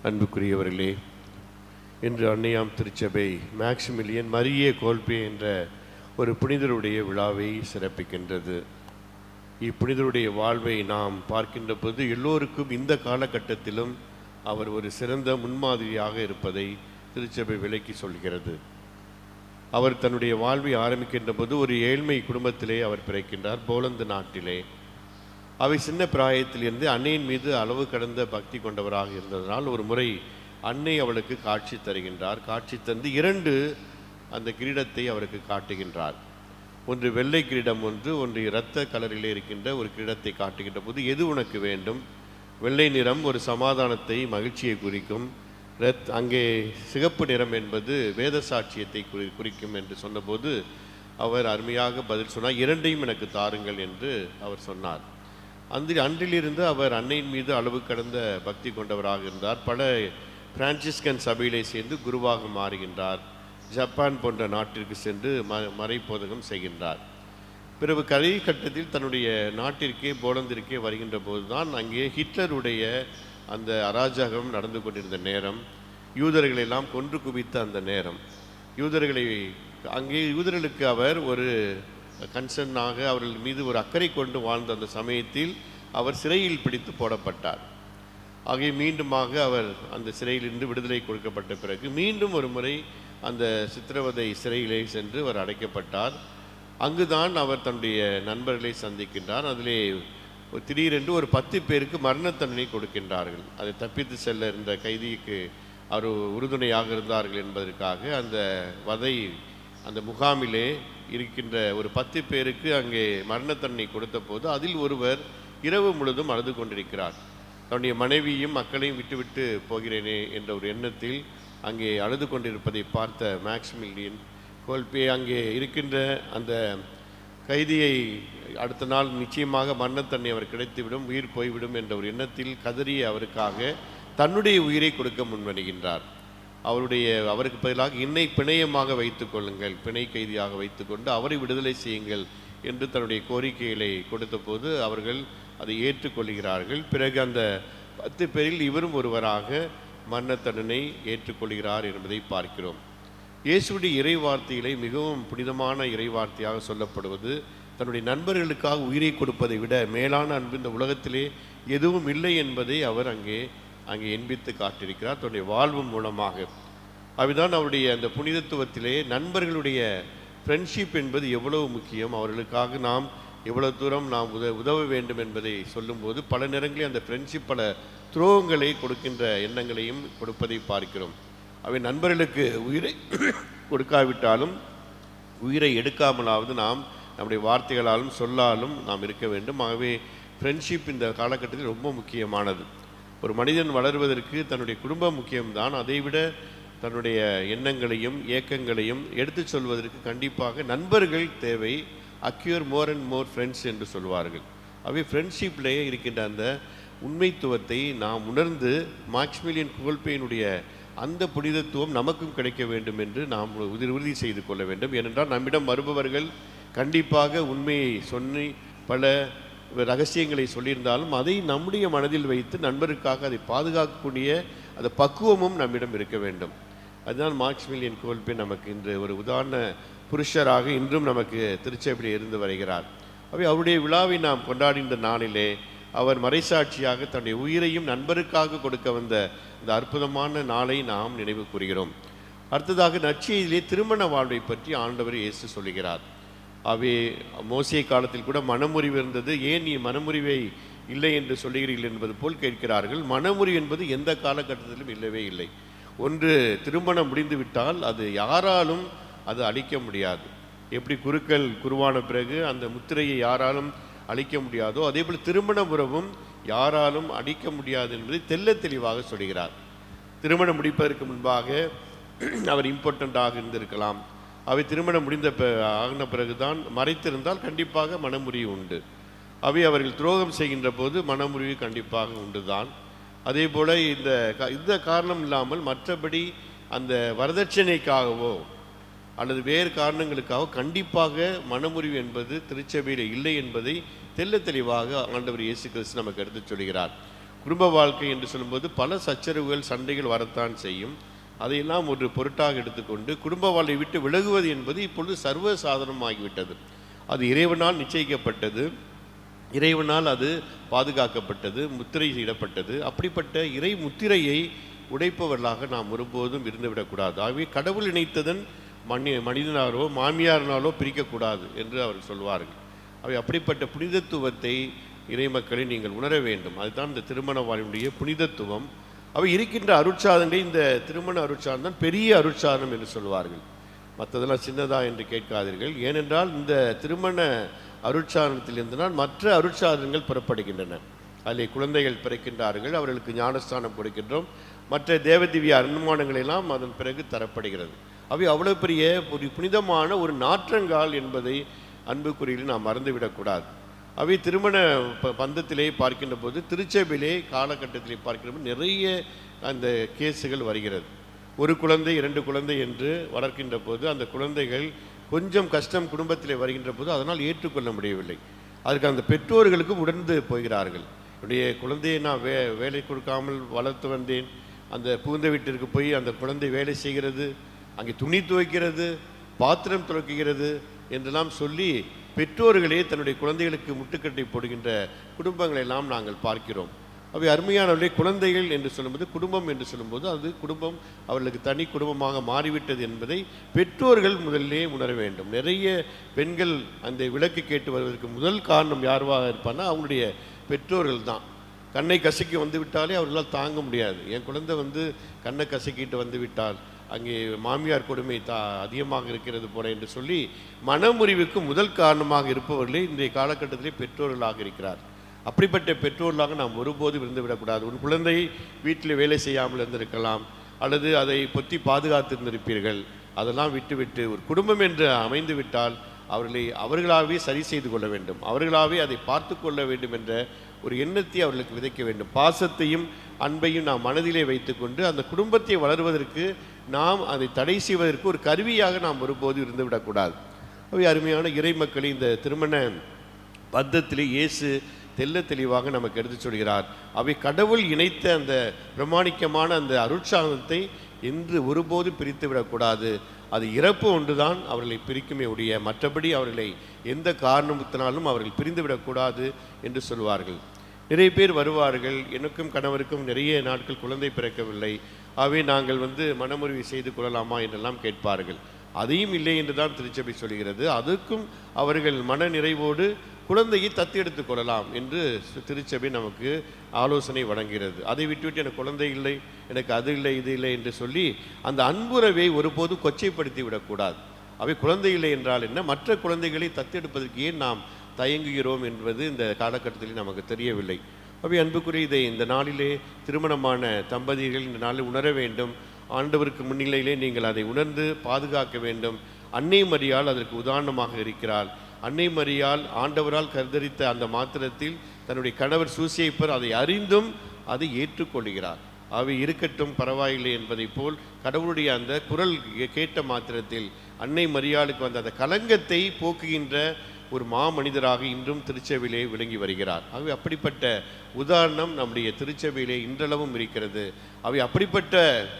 அன்புக்குரியவர்களே, இன்று அன்னையாம் திருச்சபை மேக்சிமிலியன் மரியே கோல்பே என்ற ஒரு புனிதருடைய விழாவை சிறப்பிக்கின்றது. இப்புனிதருடைய வாழ்வை நாம் பார்க்கின்ற போது எல்லோருக்கும் இந்த காலகட்டத்திலும் அவர் ஒரு சிறந்த முன்மாதிரியாக இருப்பதை திருச்சபை விளக்கி சொல்கிறது. அவர் தன்னுடைய வாழ்வை ஆரம்பிக்கின்ற போது ஒரு ஏழ்மை குடும்பத்திலே அவர் பிறக்கின்றார், போலந்து நாட்டிலே. அவை சின்ன பிராயத்திலிருந்து அன்னையின் மீது அளவு கடந்த பக்தி கொண்டவராக இருந்ததனால் ஒரு முறை அன்னை அவளுக்கு காட்சி தருகின்றார். காட்சி தந்து 2 அந்த கிரீடத்தை அவருக்கு காட்டுகின்றார். ஒன்று வெள்ளை கிரீடம், ஒன்று இரத்த கலரிலே இருக்கின்ற ஒரு கிரீடத்தை காட்டுகின்ற போது, எது உனக்கு வேண்டும்? வெள்ளை நிறம் ஒரு சமாதானத்தை, மகிழ்ச்சியை குறிக்கும். அங்கே சிகப்பு நிறம் என்பது வேத சாட்சியத்தை குறிக்கும் என்று சொன்னபோது அவர் அருமையாக பதில் சொன்னார், 2ஐயும் எனக்கு தாருங்கள் என்று அவர் சொன்னார். அன்றிலிருந்து அவர் அன்னையின் மீது அளவு கடந்த பக்தி கொண்டவராக இருந்தார். பல பிரான்சிஸ்கன் சபையிலே சேர்ந்து குருவாக மாறுகின்றார். ஜப்பான் போன்ற நாட்டிற்கு சென்று மறைப்போதகம் செய்கின்றார். பிறகு கதை கட்டத்தில் தன்னுடைய நாட்டிற்கே, போலந்திற்கே வருகின்ற போதுதான் அங்கே ஹிட்லருடைய அந்த அராஜகம் நடந்து கொண்டிருந்த நேரம், யூதர்களெல்லாம் கொன்று குவித்த அந்த நேரம், யூதர்களுக்கு அவர் ஒரு கன்சர்னாக அவர்கள் மீது ஒரு அக்கறை கொண்டு வாழ்ந்த அந்த சமயத்தில் அவர் சிறையில் பிடித்து போடப்பட்டார். ஆகவே மீண்டுமாக அவர் அந்த சிறையிலிருந்து விடுதலை கொடுக்கப்பட்ட பிறகு மீண்டும் ஒரு முறை அந்த சித்திரவதை சிறையிலே சென்று அவர் அடைக்கப்பட்டார். அங்குதான் அவர் தன்னுடைய நண்பர்களை சந்திக்கின்றார். அதிலே திடீரென்று ஒரு 10 பேருக்கு மரண தண்டனை கொடுக்கின்றார்கள். அதை தப்பித்து செல்ல இருந்த கைதிக்கு அவர் உறுதுணையாக இருந்தார்கள் என்பதற்காக அந்த முகாமிலே இருக்கின்ற ஒரு 10 பேருக்கு அங்கே மரண தண்டனை கொடுத்த போது அதில் ஒருவர் இரவு முழுதும் அழுது கொண்டிருக்கிறார். தன்னுடைய மனைவியும் மக்களையும் விட்டுவிட்டு போகிறேனே என்ற ஒரு எண்ணத்தில் அங்கே அழுது கொண்டிருப்பதை பார்த்த மேக்சிமிலியன் கோல்பே அங்கே இருக்கின்ற அந்த கைதியை அடுத்த நாள் நிச்சயமாக மரண தண்டனை அவர் கிடைத்துவிடும், உயிர் போய்விடும் என்ற ஒரு எண்ணத்தில் கதறிய அவருக்காக தன்னுடைய உயிரை கொடுக்க முன்வருகின்றார். அவருக்கு பதிலாக என்னை பிணையமாக வைத்துக் கொள்ளுங்கள், பிணை கைதியாக வைத்துக்கொண்டு அவரை விடுதலை செய்யுங்கள் என்று தன்னுடைய கோரிக்கைகளை கொடுத்த போது அவர்கள் அதை ஏற்றுக்கொள்கிறார்கள். பிறகு அந்த 10 பேரில் இவரும் ஒருவராக மரண தண்டனை ஏற்றுக்கொள்கிறார் என்பதை பார்க்கிறோம். இயேசுடைய இறைவார்த்தைகளை மிகவும் புனிதமான இறைவார்த்தையாக சொல்லப்படுவது, தன்னுடைய நண்பர்களுக்காக உயிரை கொடுப்பதை விட மேலான அன்பு இந்த உலகத்திலே எதுவும் இல்லை என்பதை அவர் அங்கே எண்பித்து காட்டியிருக்கிறார் தன்னுடைய வாழ்வு மூலமாக. அதுதான் அவருடைய அந்த புனிதத்துவத்திலே நண்பர்களுடைய ஃப்ரெண்ட்ஷிப் என்பது எவ்வளவு முக்கியம், அவர்களுக்காக நாம் எவ்வளவு தூரம் நாம் உதவ வேண்டும் என்பதை சொல்லும்போது பல நேரங்களில் அந்த ஃப்ரெண்ட்ஷிப் பல துரோகங்களை கொடுக்கின்ற எண்ணங்களையும் கொடுப்பதை பார்க்கிறோம். அவை நண்பர்களுக்கு உயிரை கொடுக்காவிட்டாலும் உயிரை எடுக்காமலாவது நாம் நம்முடைய வார்த்தைகளாலும் சொல்லாலும் நாம் இருக்க வேண்டும். ஆகவே ஃப்ரெண்ட்ஷிப் இந்த காலகட்டத்தில் ரொம்ப முக்கியமானது. ஒரு மனிதன் வளர்வதற்கு தன்னுடைய குடும்பம் முக்கியம்தான், அதைவிட தன்னுடைய எண்ணங்களையும் ஏக்கங்களையும் எடுத்து சொல்வதற்கு கண்டிப்பாக நண்பர்கள் தேவை. அக்யூர் மோர் அண்ட் மோர் ஃப்ரெண்ட்ஸ் என்று சொல்வார்கள். அவை ஃப்ரெண்ட்ஷிப்லேயே இருக்கின்ற அந்த உண்மைத்துவத்தை நாம் உணர்ந்து மேக்சிமிலியன் கோல்பேயினுடைய அந்த புனிதத்துவம் நமக்கும் கிடைக்க வேண்டும் என்று நாம் உறுதி செய்து கொள்ள வேண்டும். ஏனென்றால் நம்மிடம் வருபவர்கள் கண்டிப்பாக உண்மையை சொல்லி பல ரகசியங்களை சொல்லியிருந்தாலும் அதை நம்முடைய மனதில் வைத்து நண்பருக்காக அதை பாதுகாக்கக்கூடிய அந்த பக்குவமும் நம்மிடம் இருக்க வேண்டும். அதுதான் மேக்சிமிலியன் கோல்பே நமக்கு இன்று ஒரு உதாரண புருஷராக இன்றும் நமக்கு திருச்சபையில் இருந்து வருகிறார். அவை அவருடைய விழாவை நாம் கொண்டாடின்ற நாளிலே அவர் மறைசாட்சியாக தன்னுடைய உயிரையும் நண்பருக்காக கொடுக்க வந்த இந்த அற்புதமான நாளை நாம் நினைவு கூறுகிறோம். அடுத்ததாக நற்செய்தியிலே திருமண வாழ்வை பற்றி ஆண்டவர் இயேசு சொல்லுகிறார். அவை மோசே காலத்தில் கூட மனமுறிவு இருந்தது, ஏன் நீ மனமுறிவை இல்லை என்று சொல்லுகிறீர்கள் என்பது போல் கேட்கிறார்கள். மனமுறிவு என்பது எந்த காலகட்டத்திலும் இல்லவே இல்லை. ஒன்று திருமணம் முடிந்து விட்டால் அது யாராலும் அது அழிக்க முடியாது. எப்படி குருக்கள் குருவான பிறகு அந்த முத்திரையை யாராலும் அழிக்க முடியாதோ அதேபோல் திருமண உறவும் யாராலும் அழிக்க முடியாது என்பதை தெல்ல தெளிவாக சொல்கிறார். திருமணம் முடிப்பதற்கு முன்பாக அவர் இம்பார்ட்டண்ட்டாக இருந்திருக்கலாம். அவை திருமணம் ஆகின பிறகுதான் மறைத்திருந்தால் கண்டிப்பாக மனமுறிவு உண்டு. அவை அவர்கள் துரோகம் செய்கின்ற போது மனமுறிவு கண்டிப்பாக உண்டுதான். அதே போல் இந்த காரணம் இல்லாமல் மற்றபடி அந்த வரதட்சணைக்காகவோ அல்லது வேறு காரணங்களுக்காக கண்டிப்பாக மனமுறிவு என்பது திருச்சபையில் இல்லை என்பதை தெல்ல தெளிவாக ஆண்டவர் இயேசு கிறிஸ்து நமக்கு எடுத்து சொல்கிறார். குடும்ப வாழ்க்கை என்று சொல்லும்போது பல சச்சரவுகள், சண்டைகள் வரத்தான் செய்யும். அதையெல்லாம் ஒரு பொருட்டாக எடுத்துக்கொண்டு குடும்ப வாழ்வை விட்டு விலகுவது என்பது இப்பொழுது சர்வ சாதாரணமாகிவிட்டது. அது இறைவனால் நிச்சயிக்கப்பட்டது, இறைவனால் அது பாதுகாக்கப்பட்டது, முத்திரை இடப்பட்டது. அப்படிப்பட்ட இறை முத்திரையை உடைப்பவர்களாக நாம் ஒருபோதும் இருந்துவிடக்கூடாது. ஆகவே கடவுள் இணைத்ததன் மனிதனாரோ மாமியாரினாலோ பிரிக்கக்கூடாது என்று அவர் சொல்வார்கள். அவை அப்படிப்பட்ட புனிதத்துவத்தை இறைமக்களை நீங்கள் உணர வேண்டும். அதுதான் இந்த திருமண வாழ்வினுடைய புனிதத்துவம். அவை இருக்கின்ற அருட்சாதனை, இந்த திருமண அருட்சாதனம் தான் பெரிய அருட்சாதனம் என்று சொல்வார்கள். மற்றதெல்லாம் சின்னதா என்று கேட்காதீர்கள். ஏனென்றால் இந்த திருமண அருட்சாதனத்திலிருந்துதான் மற்ற அருட்சாதனங்கள் புறப்படுகின்றன. அதில் குழந்தைகள் பிறக்கின்றார்கள், அவர்களுக்கு ஞானஸ்தானம் கொடுக்கின்றோம், மற்ற தேவதிவ்ய அனுமானங்கள் எல்லாம் அதன் பிறகு தரப்படுகிறது. அவை அவ்வளோ பெரிய ஒரு புனிதமான ஒரு நாற்றங்கால் என்பதை அன்புக்குறியில் நாம் மறந்துவிடக்கூடாது. அவை திருமண பந்தத்திலே பார்க்கின்ற போது, திருச்சபையிலே காலகட்டத்திலே பார்க்கின்ற போது நிறைய அந்த கேஸுகள் வருகிறது. ஒரு குழந்தை 2 குழந்தை என்று வளர்க்கின்ற போது அந்த குழந்தைகள் கொஞ்சம் கஷ்டம் குடும்பத்திலே வருகின்ற போது அதனால் ஏற்றுக்கொள்ள முடியவில்லை. அதுக்கு அந்த பெற்றோர்களுக்கு உணர்ந்து போகிறார்கள். என்னுடைய குழந்தையை நான் வேலை கொடுக்காமல் வளர்த்து வந்தேன், அந்த புகுந்த வீட்டிற்கு போய் அந்த குழந்தை வேலை செய்கிறது, அங்கே துணி துவைக்கிறது, பாத்திரம் துவைக்கிறது என்றெல்லாம் சொல்லி பெற்றோர்களே தன்னுடைய குழந்தைகளுக்கு முட்டுக்கட்டை போடுகின்ற குடும்பங்களை எல்லாம் நாங்கள் பார்க்கிறோம். அவை அருமையானவர்களே, குழந்தைகள் என்று சொல்லும்போது, குடும்பம் என்று சொல்லும்போது அது குடும்பம் அவர்களுக்கு தனி குடும்பமாக மாறிவிட்டது என்பதை பெற்றோர்கள் முதல்லே உணர வேண்டும். நிறைய பெண்கள் அந்த விளக்கு கேட்டு வருவதற்கு முதல் காரணம் யாருவாக இருப்பான்னா அவங்களுடைய பெற்றோர்கள் தான். கண்ணை கசக்கி வந்து விட்டாலே அவர்களால் தாங்க முடியாது. என் குழந்தை கண்ணை கசக்கிட்டு வந்து விட்டால் அங்கே மாமியார் கொடுமை அதிகமாக இருக்கிறது போல என்று சொல்லி மனமுறிவுக்கு முதல் காரணமாக இருப்பவர்களே இன்றைய காலகட்டத்திலே பெற்றோர்களாக இருக்கிறார். அப்படிப்பட்ட பெற்றோர்களாக நாம் ஒருபோதும் இருந்துவிடக்கூடாது. உன் குழந்தை வீட்டில் வேலை செய்யாமல் இருந்திருக்கலாம், அல்லது அதை பொத்தி பாதுகாத்து இருந்திருப்பீர்கள். அதெல்லாம் விட்டுவிட்டு ஒரு குடும்பம் என்று அமைந்து விட்டால் அவர்களாகவே சரி செய்து கொள்ள வேண்டும், அவர்களாகவே அதை பார்த்து கொள்ள வேண்டும் என்ற ஒரு எண்ணத்தை அவர்களுக்கு விதைக்க வேண்டும். பாசத்தையும் அன்பையும் நாம் மனதிலே வைத்துக்கொண்டு அந்த குடும்பத்தை வளர்வதற்கு நாம் அதை தடை செய்வதற்கு ஒரு கருவியாக நாம் ஒருபோது இருந்துவிடக்கூடாது. அவை அருமையான இறை மக்களை, இந்த திருமண பந்தத்திலே இயேசு தெல்ல தெளிவாக நமக்கு எடுத்து சொல்கிறார். அவை கடவுள் இணைத்த அந்த பிரமாணிக்கமான அந்த அருட்சாதனத்தை என்று ஒருபோதும் பிரித்து விடக்கூடாது. அது இறப்பு ஒன்றுதான் அவர்களை பிரிக்குமே உடைய, மற்றபடி அவர்களை எந்த காரணத்தினாலும் அவர்கள் பிரிந்து விடக்கூடாது என்று சொல்வார்கள். நிறைய பேர் வருவார்கள், எனக்கும் கணவருக்கும் நிறைய நாட்கள் குழந்தை பிறக்கவில்லை, ஆகவே நாங்கள் மனமுறிவு செய்து கொள்ளலாமா என்றெல்லாம் கேட்பார்கள். அதையும் இல்லை என்று தான் திருச்சபை சொல்கிறது. அதுக்கும் அவர்கள் மன நிறைவோடு குழந்தையை தத்து எடுத்து கொள்ளலாம் என்று திருச்சபை நமக்கு ஆலோசனை வழங்குகிறது. அதை விட்டுவிட்டு எனக்கு குழந்தை இல்லை, எனக்கு அது இல்லை, இது இல்லை என்று சொல்லி அந்த அன்புறவை ஒருபோது கொச்சைப்படுத்தி விடக்கூடாது. அவை குழந்தை இல்லை என்றால் என்ன, மற்ற குழந்தைகளை தத்தெடுப்பதற்கு ஏன் நாம் தயங்குகிறோம் என்பது இந்த காலகட்டத்தில் நமக்கு தெரியவில்லை. அவை அன்புக்குரிய இதை இந்த நாளிலே திருமணமான தம்பதிகள் இந்த நாளில் உணர வேண்டும். ஆண்டவருக்கு முன்னிலையிலே நீங்கள் அதை உணர்ந்து பாதுகாக்க வேண்டும். அன்னை மரியாள் அதற்கு உதாரணமாக இருக்கிறாள். அன்னை மரியாள் ஆண்டவரால் கருதரித்த அந்த மாத்திரத்தில் தன்னுடைய கணவர் சூசியப்பர் அதை அறிந்தும் அதை ஏற்றுக்கொள்கிறார். அவை இருக்கட்டும் பரவாயில்லை என்பதை போல் கடவுளுடைய அந்த குரல் கேட்ட மாத்திரத்தில் அன்னை மரியாளுக்கு வந்த அந்த கலங்கத்தை போக்குகின்ற ஒரு மாமனிதராக இன்றும் திருச்சபையிலே விளங்கி வருகிறார். அவை அப்படிப்பட்ட உதாரணம் நம்முடைய திருச்சபையிலே இன்றளவும் இருக்கிறது. அவை அப்படிப்பட்ட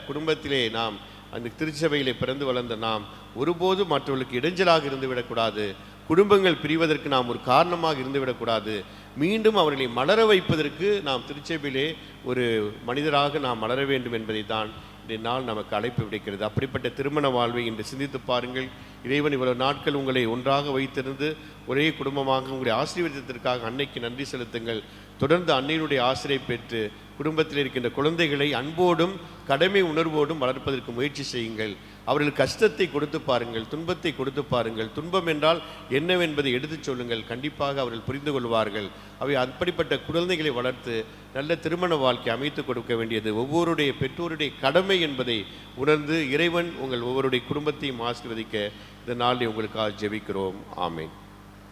குடும்பத்திலே நாம், அந்த திருச்சபையிலே பிறந்து வளர்ந்த நாம் ஒருபோதும் மற்றவர்களுக்கு இடைஞ்சலாக இருந்துவிடக்கூடாது. குடும்பங்கள் பிரிவதற்கு நாம் ஒரு காரணமாக இருந்துவிடக்கூடாது. மீண்டும் அவர்களை மலர வைப்பதற்கு நாம் திருச்சபையிலே ஒரு மனிதராக நாம் மலர வேண்டும் என்பதை தான் இன்றைய நாள் நமக்கு அழைப்பு விடுக்கிறது. அப்படிப்பட்ட திருமண வாழ்வை இன்று சிந்தித்து பாருங்கள். இறைவன் இவ்வளவு நாட்கள் உங்களை ஒன்றாக வைத்திருந்து ஒரே குடும்பமாக உங்களுடைய ஆசீர்வாதத்திற்காக அன்னைக்கு நன்றி செலுத்துங்கள். தொடர்ந்து அன்னையினுடைய ஆசிரியை பெற்று குடும்பத்தில் இருக்கின்ற குழந்தைகளை அன்போடும் கடமை உணர்வோடும் வளர்ப்பதற்கு முயற்சி செய்யுங்கள். அவர்கள் கஷ்டத்தை கொடுத்து பாருங்கள், துன்பத்தை கொடுத்து பாருங்கள். துன்பம் என்றால் என்னவென்பதை எடுத்துச் சொல்லுங்கள். கண்டிப்பாக அவர்கள் புரிந்து கொள்வார்கள். அவை அப்படிப்பட்ட குழந்தைகளை வளர்த்து நல்ல திருமண வாழ்க்கை அமைத்து கொடுக்க வேண்டியது ஒவ்வொருடைய பெற்றோருடைய கடமை என்பதை உணர்ந்து இறைவன் உங்கள் ஒவ்வொருடைய குடும்பத்தையும் ஆசீர்வதிக்க இந்த நாளில் உங்களுக்காக ஜெபிக்கிறோம். ஆமென்.